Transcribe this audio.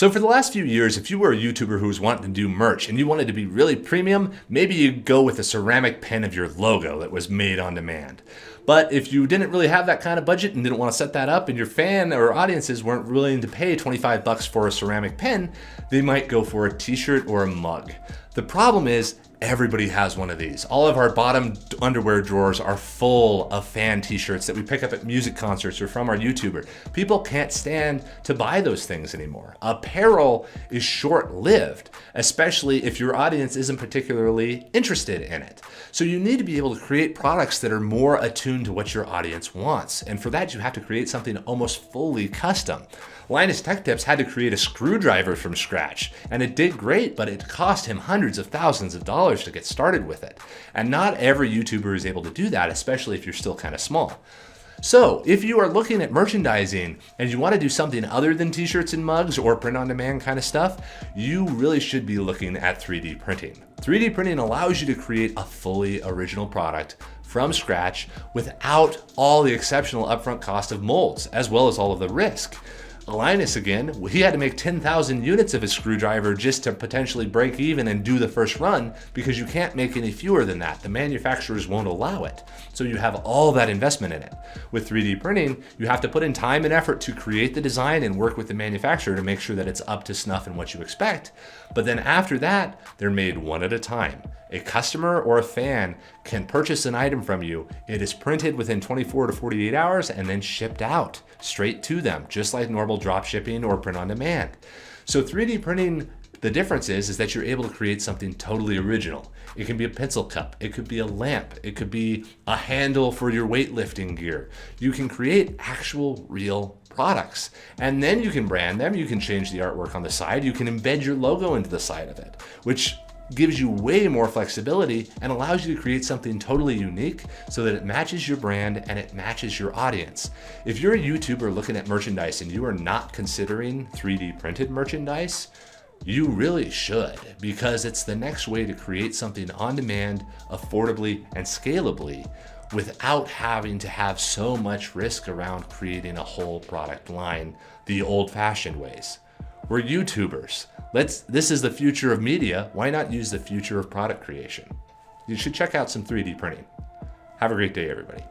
So for the last few years, if you were a YouTuber who was wanting to do merch and you wanted to be really premium, maybe you'd go with a ceramic pen of your logo that was made on demand. But if you didn't really have that kind of budget and didn't want to set that up and your fan or audiences weren't willing to pay 25 bucks for a ceramic pen, they might go for a t-shirt or a mug. The problem is everybody has one of these. All of our bottom underwear drawers are full of fan t-shirts that we pick up at music concerts or from our YouTuber. People can't stand to buy those things anymore. Apparel is short-lived, especially if your audience isn't particularly interested in it. So you need to be able to create products that are more attuned to what your audience wants. And for that, you have to create something almost fully custom. Linus Tech Tips had to create a screwdriver from scratch, and it did great, but it cost him hundreds of thousands of dollars to get started with it. And not every YouTuber is able to do that, especially if you're still kind of small. So if you are looking at merchandising and you want to do something other than t-shirts and mugs or print on demand kind of stuff, you really should be looking at 3D printing. 3D printing allows you to create a fully original product from scratch without all the exceptional upfront cost of molds, as well as all of the risk. Linus, again, he had to make 10,000 units of his screwdriver just to potentially break even and do the first run, because you can't make any fewer than that. The manufacturers won't allow it. So you have all that investment in it. With 3D printing, you have to put in time and effort to create the design and work with the manufacturer to make sure that it's up to snuff and what you expect. But then after that, they're made one at a time. A customer or a fan can purchase an item from you. It is printed within 24 to 48 hours and then shipped out straight to them, just like normal drop shipping or print on demand. So 3D printing, the difference is that you're able to create something totally original. It can be a pencil cup, it could be a lamp, it could be a handle for your weightlifting gear. You can create actual real products, and then you can brand them, you can change the artwork on the side, you can embed your logo into the side of it, which gives you way more flexibility and allows you to create something totally unique so that it matches your brand and it matches your audience. If you're a YouTuber looking at merchandise and you are not considering 3D printed merchandise, you really should, because it's the next way to create something on demand, affordably, and scalably without having to have so much risk around creating a whole product line the old-fashioned ways. We're YouTubers. This is the future of media. Why not use the future of product creation? You should check out some 3D printing. Have a great day, everybody.